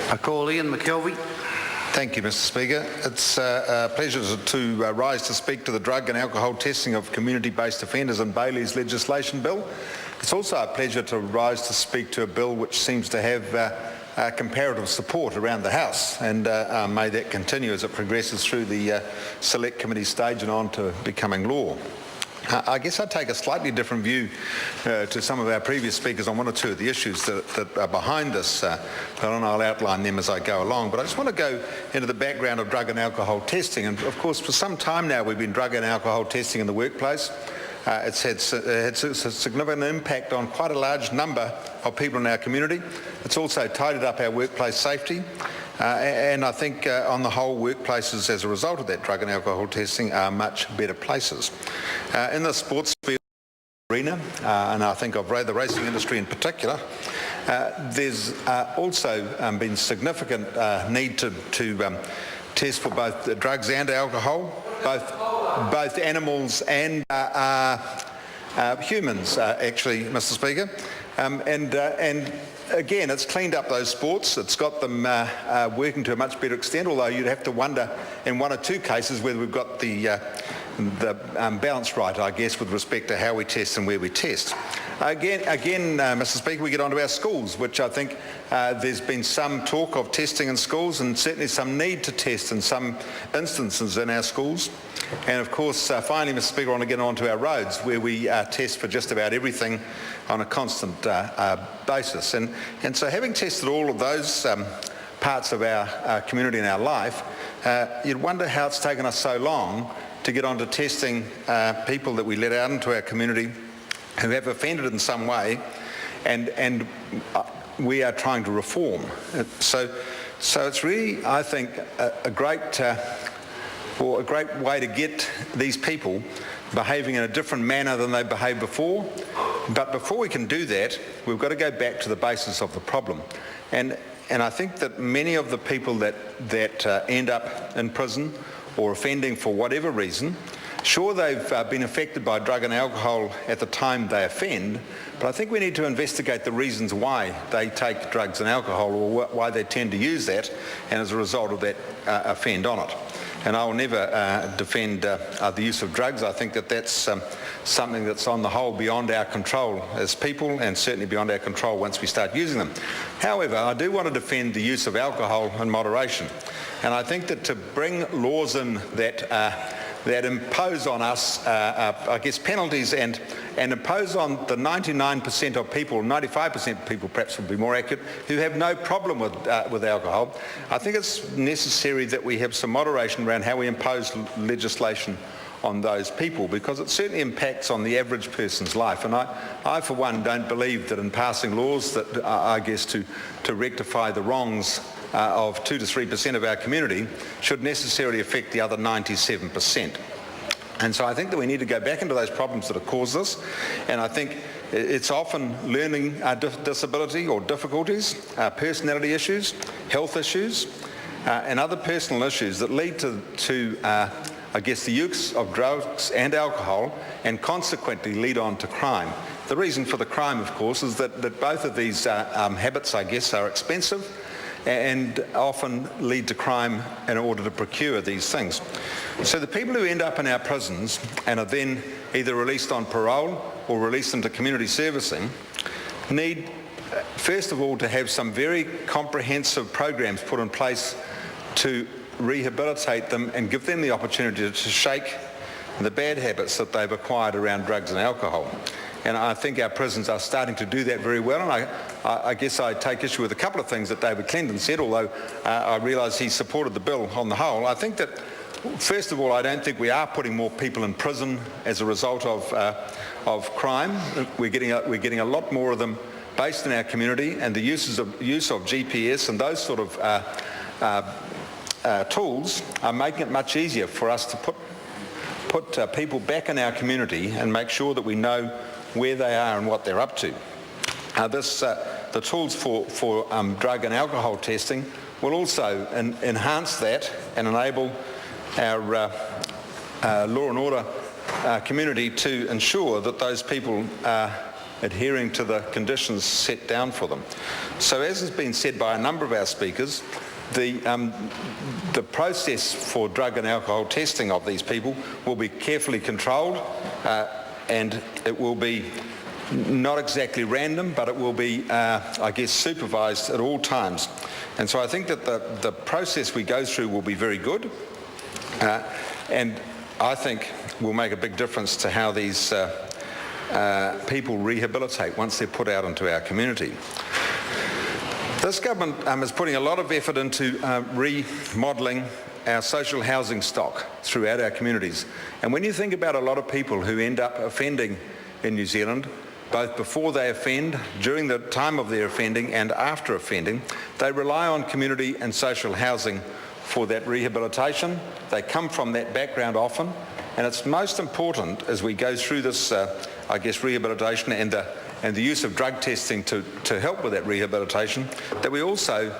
I call Ian McKelvey. Thank you, Mr Speaker. It's a pleasure to rise to speak to the drug and alcohol testing of community-based offenders and Bailees legislation bill. It's also a pleasure to rise to speak to a bill which seems to have comparative support around the House, and may that continue as it progresses through the select committee stage and on to becoming law. I guess I take a slightly different view to some of our previous speakers on one or two of the issues that are behind this, and I'll outline them as I go along. But I just want to go into the background of drug and alcohol testing. And of course, for some time now, we've been drug and alcohol testing in the workplace. It's had a significant impact on quite a large number of people in our community. It's also tidied up our workplace safety. And I think on the whole, workplaces as a result of that drug and alcohol testing are much better places. In the sports field arena, and I think of the racing industry in particular, there's also been significant need to test for both drugs and alcohol, both animals and humans, actually, Mr Speaker. And again, it's cleaned up those sports. It's got them working to a much better extent, although you'd have to wonder in one or two cases whether we've got the balance right, I guess, with respect to how we test and where we test. Again, Mr Speaker, we get onto our schools, which I think there's been some talk of testing in schools and certainly some need to test in some instances in our schools. And of course, finally, Mr Speaker, I want to get on to our roads, where we test for just about everything on a constant basis. And so having tested all of those parts of our community and our life, you'd wonder how it's taken us so long to get on to testing people that we let out into our community who have offended in some way, and we are trying to reform. So it's really, I think, a great way to get these people behaving in a different manner than they behaved before. But before we can do that, we've got to go back to the basis of the problem. And I think that many of the people that end up in prison or offending for whatever reason, sure, they've been affected by drug and alcohol at the time they offend, but I think we need to investigate the reasons why they take drugs and alcohol, or why they tend to use that, and as a result of that, offend on it. And I will never defend the use of drugs. I think that that's something that's on the whole beyond our control as people, and certainly beyond our control once we start using them. However, I do want to defend the use of alcohol in moderation. And I think that to bring laws in that impose on us, I guess, penalties and impose on the 99% of people, 95% of people perhaps would be more accurate, who have no problem with alcohol, I think it's necessary that we have some moderation around how we impose legislation on those people, because it certainly impacts on the average person's life. And I for one, don't believe that in passing laws that, I guess, to rectify the wrongs of 2 to 3% of our community should necessarily affect the other 97%. And so I think that we need to go back into those problems that have caused this, and I think it's often learning disability or difficulties, personality issues, health issues, and other personal issues that lead to I guess, the use of drugs and alcohol, and consequently lead on to crime. The reason for the crime, of course, is that both of these habits, I guess, are expensive and often lead to crime in order to procure these things. So the people who end up in our prisons and are then either released on parole or released into community servicing need, first of all, to have some very comprehensive programs put in place to rehabilitate them and give them the opportunity to shake the bad habits that they've acquired around drugs and alcohol. And I think our prisons are starting to do that very well. And I guess I take issue with a couple of things that David Clendon said, although I realise he supported the bill on the whole. I think that, first of all, I don't think we are putting more people in prison as a result of crime. We're getting a lot more of them based in our community, and the use of GPS and those sort of tools are making it much easier for us to put people back in our community and make sure that we know where they are and what they're up to. The tools for drug and alcohol testing will also enhance that and enable our law and order community to ensure that those people adhering to the conditions set down for them. So as has been said by a number of our speakers, the process for drug and alcohol testing of these people will be carefully controlled, and it will be not exactly random, but it will be, I guess, supervised at all times. And so I think that the process we go through will be very good, and I think will make a big difference to how these people rehabilitate once they're put out into our community. This government is putting a lot of effort into remodelling our social housing stock throughout our communities. And when you think about a lot of people who end up offending in New Zealand, both before they offend, during the time of their offending and after offending, they rely on community and social housing for that rehabilitation. They come from that background often, and it's most important as we go through this, I guess, rehabilitation and the use of drug testing to help with that rehabilitation, that we also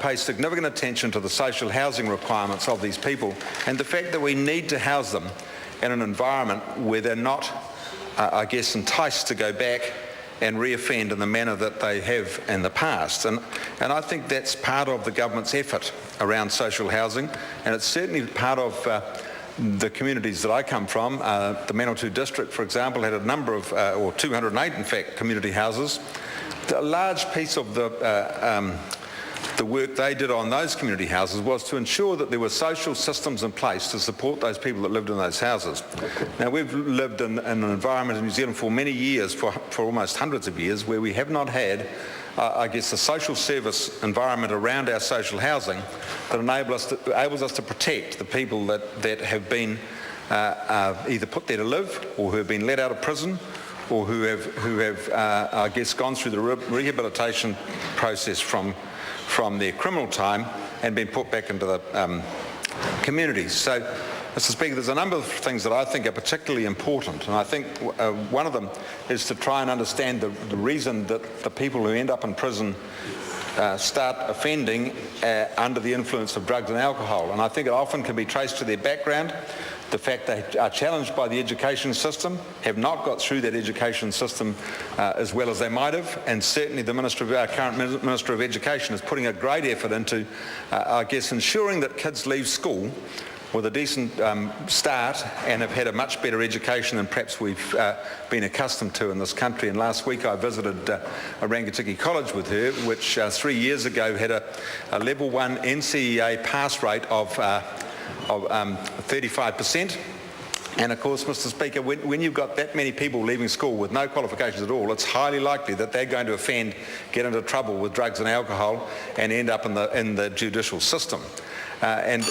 pay significant attention to the social housing requirements of these people and the fact that we need to house them in an environment where they're not, I guess, enticed to go back and reoffend in the manner that they have in the past. And I think that's part of the government's effort around social housing, and it's certainly part of the communities that I come from. The Manawatu district, for example, had a number of, or 208 in fact, community houses. A large piece of the work they did on those community houses was to ensure that there were social systems in place to support those people that lived in those houses. Now, we've lived in an environment in New Zealand for many years, for almost hundreds of years, where we have not had, I guess, a social service environment around our social housing that enables us to protect the people that have been either put there to live, or who have been let out of prison, or who have I guess, gone through the rehabilitation process from their criminal time and been put back into the communities. So, Mr. Speaker, there's a number of things that I think are particularly important, and I think one of them is to try and understand the reason that the people who end up in prison start offending under the influence of drugs and alcohol. And I think it often can be traced to their background, the fact they are challenged by the education system, have not got through that education system as well as they might have, and certainly our current Minister of Education is putting a great effort into, I guess, ensuring that kids leave school with a decent start and have had a much better education than perhaps we've been accustomed to in this country. And last week I visited a Rangatiki College with her, which 3 years ago had a level 1 NCEA pass rate of 35%. And of course, Mr. Speaker, when you've got that many people leaving school with no qualifications at all, it's highly likely that they're going to offend, get into trouble with drugs and alcohol, and end up in the judicial system. And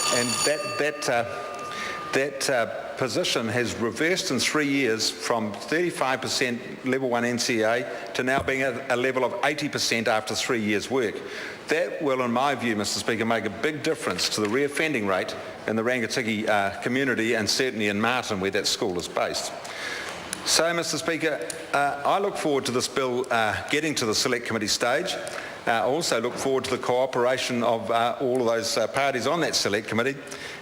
that position has reversed in 3 years from 35% level 1 NCA to now being at a level of 80% after 3 years' work. That will, in my view, Mr. Speaker, make a big difference to the reoffending rate in the Rangatiki community, and certainly in Martin, where that school is based. So, Mr. Speaker, I look forward to this bill getting to the Select Committee stage. I also look forward to the cooperation of all of those parties on that Select Committee,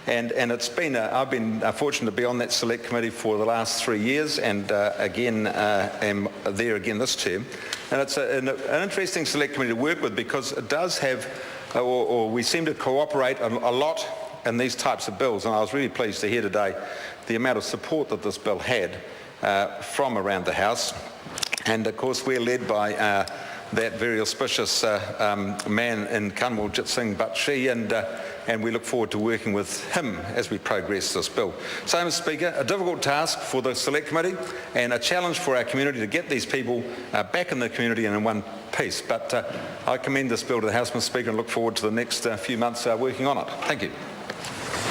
and it's been I've been fortunate to be on that Select Committee for the last 3 years, and again am there again this term. And it's an interesting Select Committee to work with, because it does have, or we seem to cooperate a lot in these types of bills, and I was really pleased to hear today the amount of support that this bill had from around the House. And of course we're led by that very auspicious man in Kanwaljit Singh Bakshi, and we look forward to working with him as we progress this bill. So, Mr. Speaker, a difficult task for the Select Committee and a challenge for our community to get these people back in the community and in one piece. But I commend this bill to the House, Mr. Speaker, and look forward to the next few months working on it. Thank you.